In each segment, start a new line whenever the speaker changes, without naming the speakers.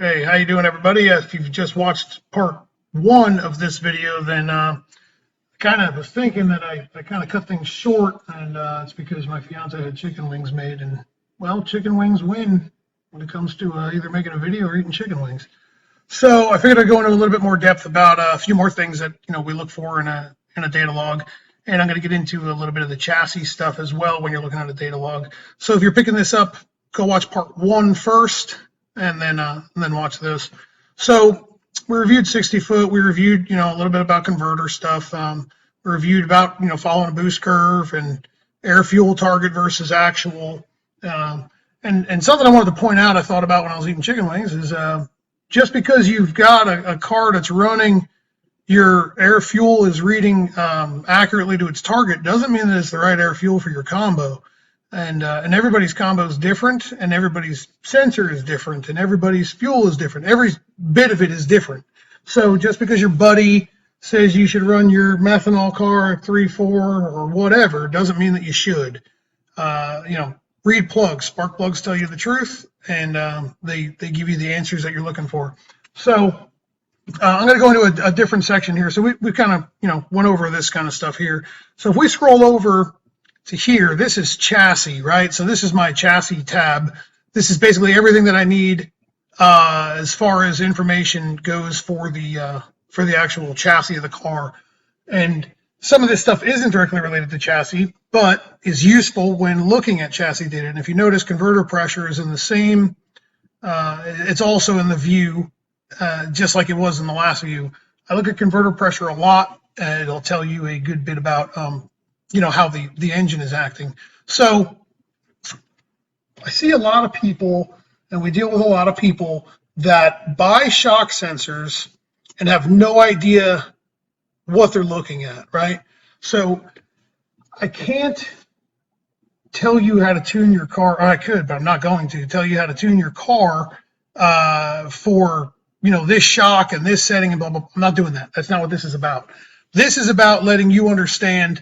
Hey, how you doing, everybody? If you've just watched part one of this video, then kind of was thinking that I kind of cut things short, and it's because my fiance had chicken wings made, and well, chicken wings win when it comes to either making a video or eating chicken wings. So I figured I'd go into a little bit more depth about a few more things that we look for in a data log, and I'm going to get into a little bit of the chassis stuff as well when you're looking at a data log. So if you're picking this up, go watch part one first, and then watch this. So we reviewed 60 foot. We reviewed a little bit about converter stuff. We reviewed about following a boost curve and air fuel target versus actual. And something I wanted to point out, I thought about when I was eating chicken wings, is just because you've got a car that's running, your air fuel is reading accurately to its target, doesn't mean that it's the right air fuel for your combo. And everybody's combo is different, and everybody's sensor is different, and everybody's fuel is different. Every bit of it is different. So just because your buddy says you should run your methanol car at 3.4 or whatever, doesn't mean that you should. Read plugs. Spark plugs tell you the truth, and they give you the answers that you're looking for. So I'm going to go into a different section here. So we kind of went over this kind of stuff here. So if we scroll over to here, this is chassis, right? So this is my chassis tab. This is basically everything that I need as far as information goes for the actual chassis of the car. And some of this stuff isn't directly related to chassis, but is useful when looking at chassis data. And if you notice, converter pressure is in the same, it's also in the view, just like it was in the last view. I look at converter pressure a lot, and it'll tell you a good bit about how the engine is acting. So I see a lot of people, and we deal with a lot of people that buy shock sensors and have no idea what they're looking at, right? So I can't tell you how to tune your car, or I could, but I'm not going to tell you how to tune your car for this shock and this setting and blah, blah, blah. I'm not doing that. That's not what this is about. This is about letting you understand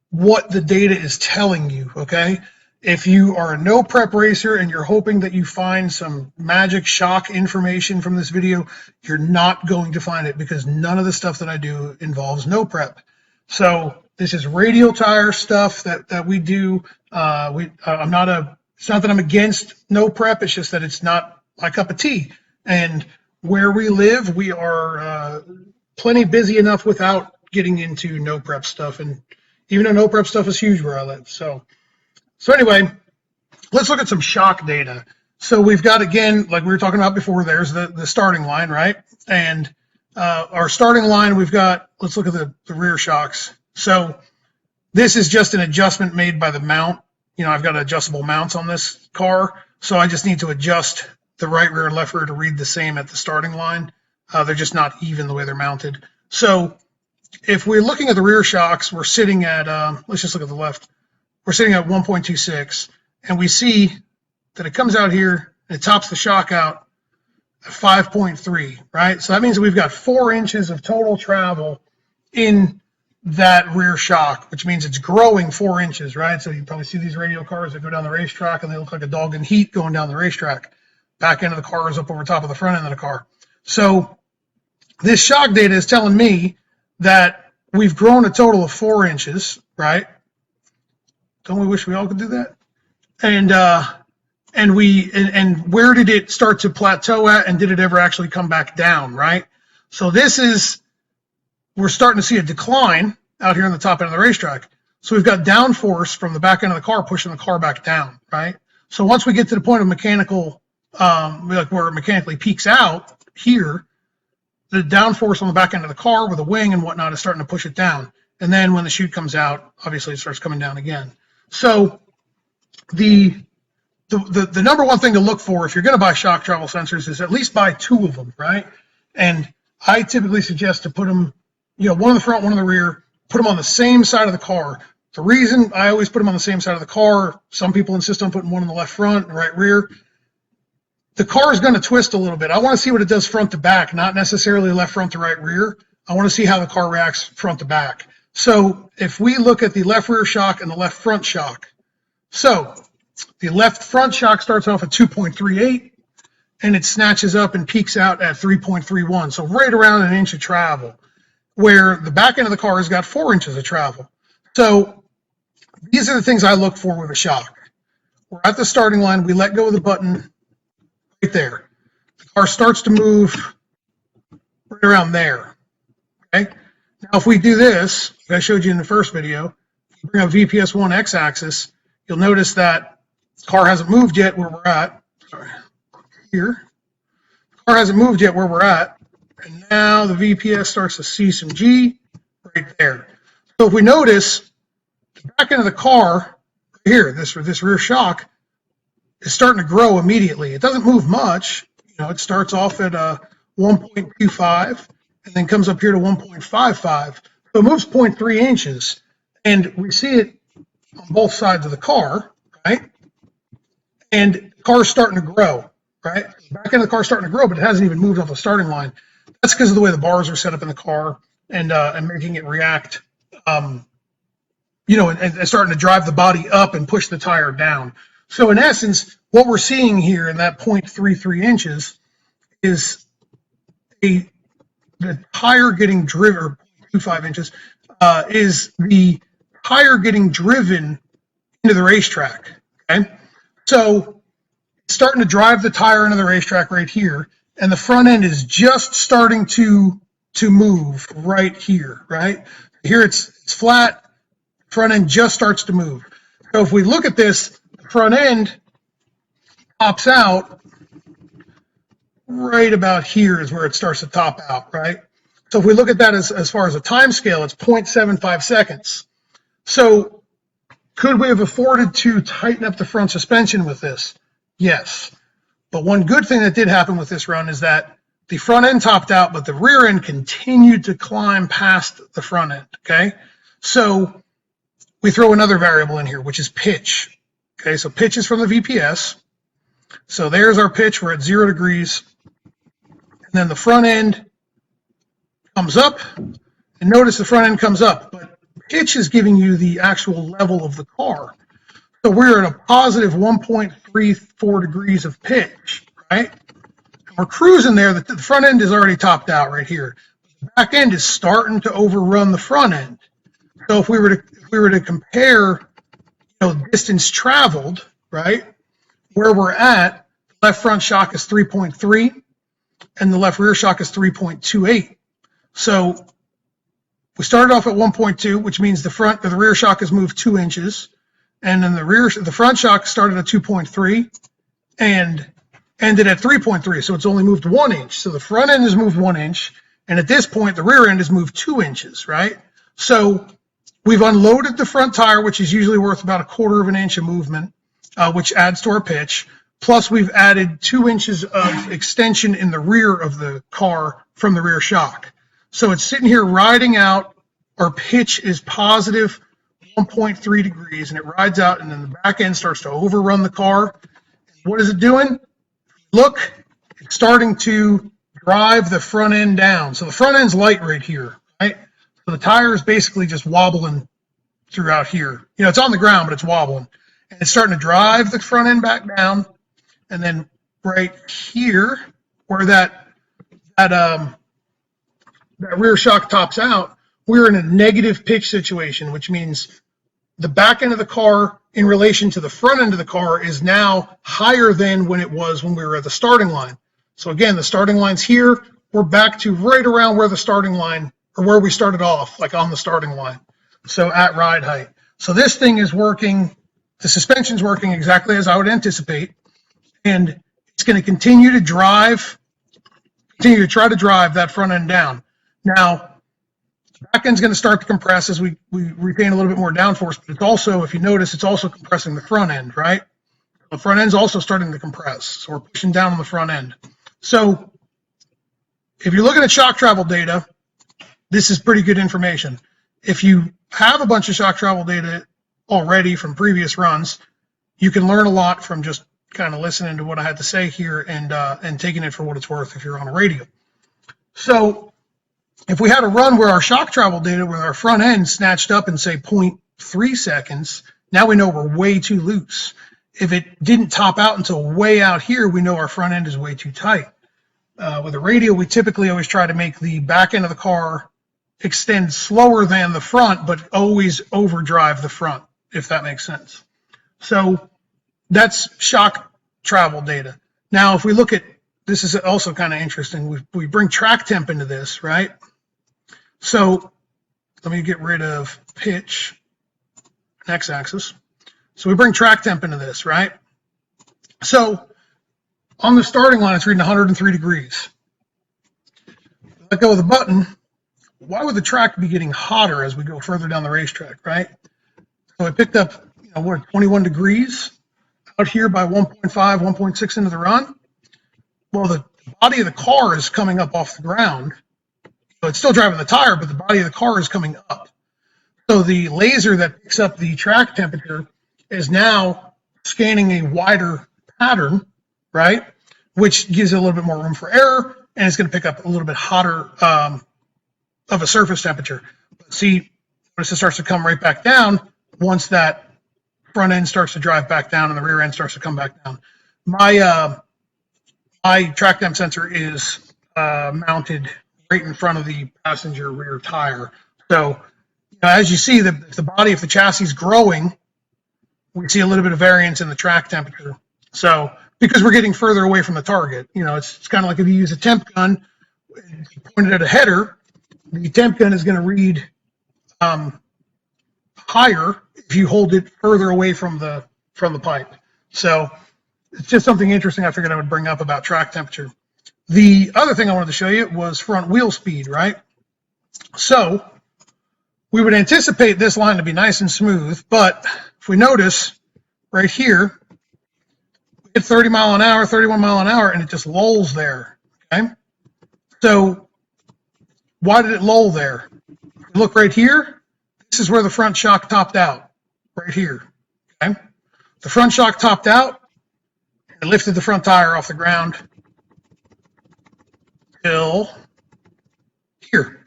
what the data is telling you, okay? If you are a no prep racer and you're hoping that you find some magic shock information from this video, you're not going to find it, because none of the stuff that I do involves no prep. So this is radial tire stuff that we do. It's not that I'm against no prep, it's just that it's not my cup of tea. And where we live, we are plenty busy enough without getting into no prep stuff. And even though no prep stuff is huge where I live. So anyway, let's look at some shock data. So we've got, again, like we were talking about before, there's the starting line, right? And our starting line, we've got, let's look at the rear shocks. So this is just an adjustment made by the mount. I've got adjustable mounts on this car, so I just need to adjust the right rear and left rear to read the same at the starting line. They're just not even the way they're mounted. So if we're looking at the rear shocks, we're sitting at, let's just look at the left. We're sitting at 1.26, and we see that it comes out here and it tops the shock out at 5.3, right? So that means that we've got 4 inches of total travel in that rear shock, which means it's growing 4 inches, right? So you probably see these radial cars that go down the racetrack, and they look like a dog in heat going down the racetrack. Back end of the car is up over top of the front end of the car. So this shock data is telling me that we've grown a total of 4 inches, right? Don't we wish we all could do that? And where did it start to plateau at, and did it ever actually come back down, right? So we're starting to see a decline out here on the top end of the racetrack. So we've got downforce from the back end of the car pushing the car back down, right? So once we get to the point of mechanical, like where it mechanically peaks out here, the downforce on the back end of the car with a wing and whatnot is starting to push it down. And then when the chute comes out, obviously it starts coming down again. So the number one thing to look for if you're going to buy shock travel sensors is at least buy 2 of them, right? And I typically suggest to put them, one in the front, one in the rear, put them on the same side of the car. The reason I always put them on the same side of the car, some people insist on putting one in the left front and right rear. The car is going to twist a little bit. I want to see what it does front to back, not necessarily left front to right rear. I want to see how the car reacts front to back. So if we look at the left rear shock and the left front shock, so the left front shock starts off at 2.38, and it snatches up and peaks out at 3.31, so right around an inch of travel, where the back end of the car has got 4 inches of travel. So these are the things I look for with a shock. We're at the starting line, we let go of the button right there. The car starts to move right around there, okay? Now, if we do this, like I showed you in the first video, if you bring up VPS1 x-axis, you'll notice that the car hasn't moved yet where we're at. Sorry, here. The car hasn't moved yet where we're at, and now the VPS starts to see some G right there. So if we notice, the back end of the car, right here, this rear shock, is starting to grow immediately. It doesn't move much. You know, it starts off at 1.25 and then comes up here to 1.55. So it moves 0.3 inches, and we see it on both sides of the car, right? And the car's starting to grow, right? The back end of the car's starting to grow, but it hasn't even moved off the starting line. That's because of the way the bars are set up in the car and making it react, you know, and starting to drive the body up and push the tire down. So in essence, what we're seeing here in that 0.33 inches is the tire getting driven, or 0.25 inches, is the tire getting driven into the racetrack, okay? So it's starting to drive the tire into the racetrack right here, and the front end is just starting to move right here, right? Here it's flat, front end just starts to move. So if we look at this, the front end tops out right about here is where it starts to top out, right? So if we look at that as far as a time scale, it's 0.75 seconds. So could we have afforded to tighten up the front suspension with this? Yes. But one good thing that did happen with this run is that the front end topped out, but the rear end continued to climb past the front end, okay? So we throw another variable in here, which is pitch. Okay, so pitch is from the VPS. So there's our pitch, we're at 0 degrees. And then the front end comes up, and notice the front end comes up, but pitch is giving you the actual level of the car. So we're at a positive 1.34 degrees of pitch, right? We're cruising there, the front end is already topped out right here. The back end is starting to overrun the front end. So if we were to compare, you know, distance traveled, right, where we're at, the left front shock is 3.3 and the left rear shock is 3.28. So we started off at 1.2, which means the rear shock has moved 2 inches, and then the front shock started at 2.3 and ended at 3.3. So it's only moved 1 inch. So the front end has moved 1 inch, and at this point the rear end has moved 2 inches, right? So we've unloaded the front tire, which is usually worth about 1/4 inch of movement, which adds to our pitch. Plus, we've added 2 inches of extension in the rear of the car from the rear shock. So it's sitting here riding out. Our pitch is positive 1.3 degrees, and it rides out, and then the back end starts to overrun the car. What is it doing? Look, it's starting to drive the front end down. So the front end's light right here, right? So the tire is basically just wobbling throughout here. You know, it's on the ground, but it's wobbling. And it's starting to drive the front end back down. And then right here, where that rear shock tops out, we're in a negative pitch situation, which means the back end of the car in relation to the front end of the car is now higher than when it was when we were at the starting line. So again, the starting line's here. We're back to right around where the starting line, or where we started off, like on the starting line. So at ride height. So this thing is working, the suspension's working exactly as I would anticipate. And it's going to continue to try to drive that front end down. Now, the back end's going to start to compress as we retain a little bit more downforce, but it's also, if you notice, it's also compressing the front end, right? The front end's also starting to compress, so we're pushing down on the front end. So if you're looking at shock travel data, this is pretty good information. If you have a bunch of shock travel data already from previous runs, you can learn a lot from just kind of listening to what I had to say here and taking it for what it's worth if you're on a radio. So if we had a run where our shock travel data with our front end snatched up in, say, 0.3 seconds, now we know we're way too loose. if it didn't top out until way out here, we know our front end is way too tight. With a radial, we typically always try to make the back end of the car extend slower than the front, but always overdrive the front, if that makes sense. So that's shock travel data. Now, if we look at, this is also kind of interesting, we bring track temp into this, right? So let me get rid of pitch, x-axis. So we bring track temp into this, right? So on the starting line, it's reading 103 degrees. Let go of the button. Why would the track be getting hotter as we go further down the racetrack, right? So I picked up, we're at 21 degrees out here by 1.5, 1.6 into the run. Well, the body of the car is coming up off the ground. So it's still driving the tire, but the body of the car is coming up. So the laser that picks up the track temperature is now scanning a wider pattern, right? Which gives it a little bit more room for error, and it's going to pick up a little bit hotter of a surface temperature. But see, notice it starts to come right back down once that front end starts to drive back down and the rear end starts to come back down. My track temp sensor is mounted right in front of the passenger rear tire. So as you see, if the chassis is growing, we see a little bit of variance in the track temperature. So because we're getting further away from the target, it's kind of like if you use a temp gun pointed at a header, the temp gun is going to read higher if you hold it further away from the pipe. So it's just something interesting I figured I would bring up about track temperature. The other thing I wanted to show you was front wheel speed, right? So we would anticipate this line to be nice and smooth, but if we notice right here, we get 30 mile an hour, 31 mile an hour, and it just lulls there, okay? So why did it lull there? Look right here, this is where the front shock topped out, right here, okay? The front shock topped out, and it lifted the front tire off the ground till here.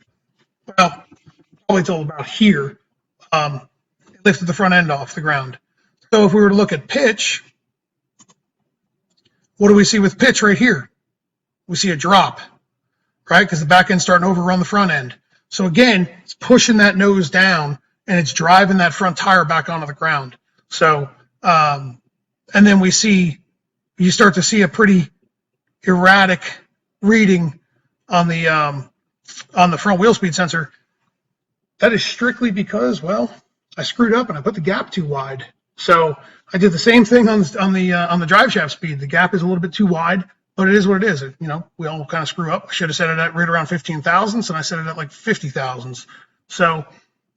Well, probably till about here. It lifted the front end off the ground. So if we were to look at pitch, what do we see with pitch right here? We see a drop, right? Because the back end's starting to overrun the front end. So again, it's pushing that nose down and it's driving that front tire back onto the ground. So, and then you start to see a pretty erratic reading on the front wheel speed sensor. That is strictly because, well, I screwed up and I put the gap too wide. So I did the same thing on the drive shaft speed. The gap is a little bit too wide, but it is what it is. We all kind of screw up. I should have set it at right around 15 thousandths, and I set it at like 50 thousandths. So,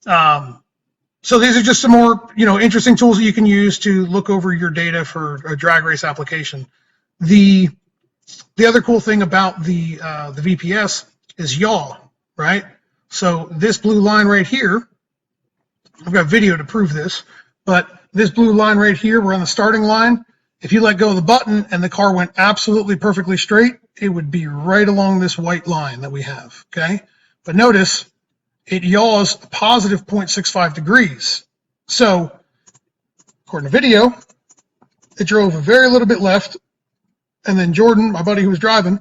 so these are just some more, interesting tools that you can use to look over your data for a drag race application. The other cool thing about the VPS is yaw, right? So this blue line right here, I've got video to prove this, but this blue line right here, we're on the starting line. If you let go of the button and the car went absolutely perfectly straight, it would be right along this white line that we have, okay? But notice it yaws a positive 0.65 degrees. So according to video, it drove a very little bit left, and then Jordan, my buddy who was driving,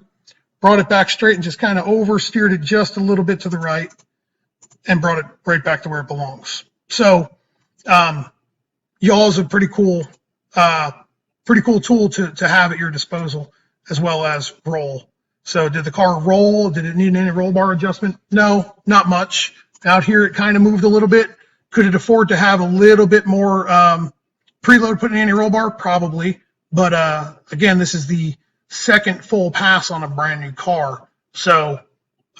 brought it back straight and just kind of oversteered it just a little bit to the right and brought it right back to where it belongs. So yaw is a pretty cool tool to have at your disposal, as well as roll. So did the car roll? Did it need any roll bar adjustment? No, not much. Out here it kind of moved a little bit. Could it afford to have a little bit more preload put in any roll bar? Probably. But again, this is the second full pass on a brand new car, so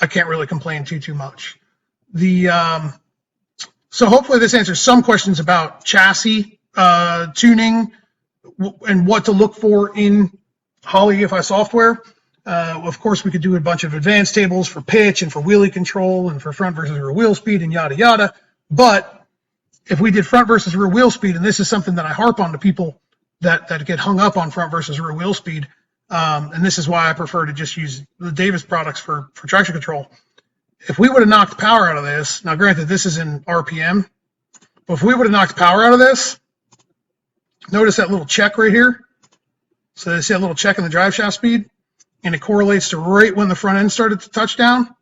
I can't really complain too much. So hopefully this answers some questions about chassis tuning and what to look for in Holley EFI software. Of course, we could do a bunch of advanced tables for pitch and for wheelie control and for front versus rear wheel speed and yada yada. But if we did front versus rear wheel speed, and this is something that I harp on to people that get hung up on front versus rear wheel speed, and this is why I prefer to just use the Davis products for traction control. If we would have knocked power out of this, now granted this is in RPM, but if we would have knocked power out of this, Notice that little check right here. So they see a little check in the drive shaft speed, and it correlates to right when the front end started to touch down.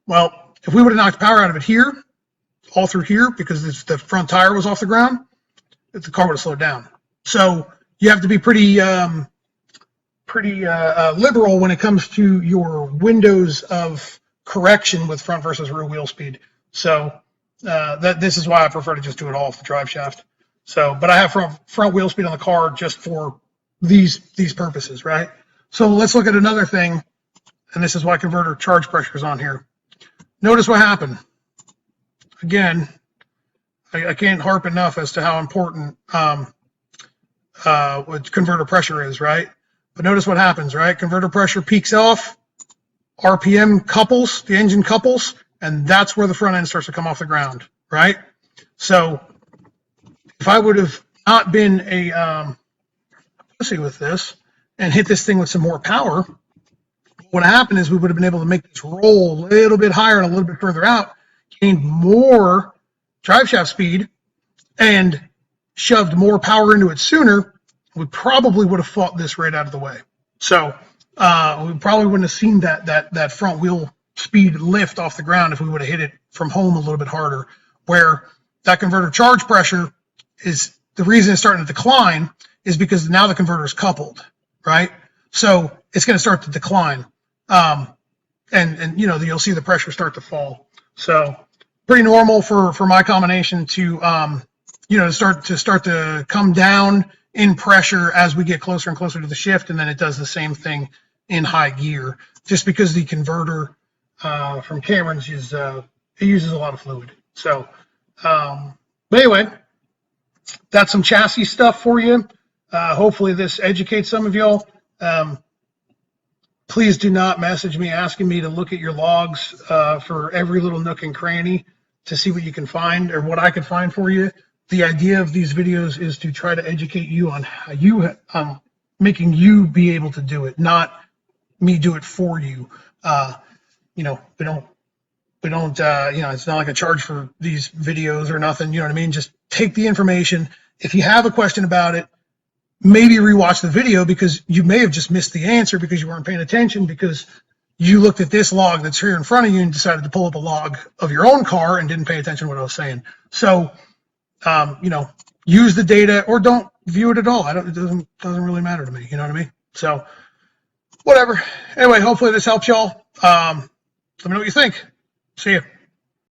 Well, if we would have knocked power out of it here, all through here, because the front tire was off the ground, the car would have slowed down. So you have to be pretty liberal when it comes to your windows of correction with front versus rear wheel speed. So this is why I prefer to just do it all off the drive shaft. So, but I have front wheel speed on the car just for these purposes, right? So let's look at another thing, and this is why converter charge pressure is on here. Notice what happened. Again, I can't harp enough as to how important what converter pressure is, right? But notice what happens, right? Converter pressure peaks off, RPM couples, the engine couples, and that's where the front end starts to come off the ground, right? So if I would have not been a pussy with this and hit this thing with some more power, what happened is we would have been able to make this roll a little bit higher and a little bit further out, gained more drive shaft speed, and shoved more power into it sooner. We probably would have fought this right out of the way. So we probably wouldn't have seen that front wheel speed lift off the ground if we would have hit it from home a little bit harder, where that converter charge pressure is the reason it's starting to decline is because now the converter is coupled, right? So it's going to start to decline. And you know, you'll see the pressure start to fall. So pretty normal for my combination to, you know, start to come down in pressure as we get closer and closer to the shift, and then it does the same thing in high gear, just because the converter from Cameron's is it uses a lot of fluid. So, but anyway, that's some chassis stuff for you. Hopefully this educates some of y'all. Please do not message me asking me to look at your logs for every little nook and cranny to see what you can find or what I can find for you. The idea of these videos is to try to educate you on how you, making you be able to do it, not me do it for you. You know, we don't, you know, it's not like a charge for these videos or nothing. You know what I mean? Just take the information. If you have a question about it, maybe rewatch the video, because you may have just missed the answer because you weren't paying attention, because you looked at this log that's here in front of you and decided to pull up a log of your own car and didn't pay attention to what I was saying. So, you know, use the data or don't view it at all. It doesn't really matter to me. You know what I mean? So whatever. Anyway, hopefully this helps y'all. Let me know what you think. See you.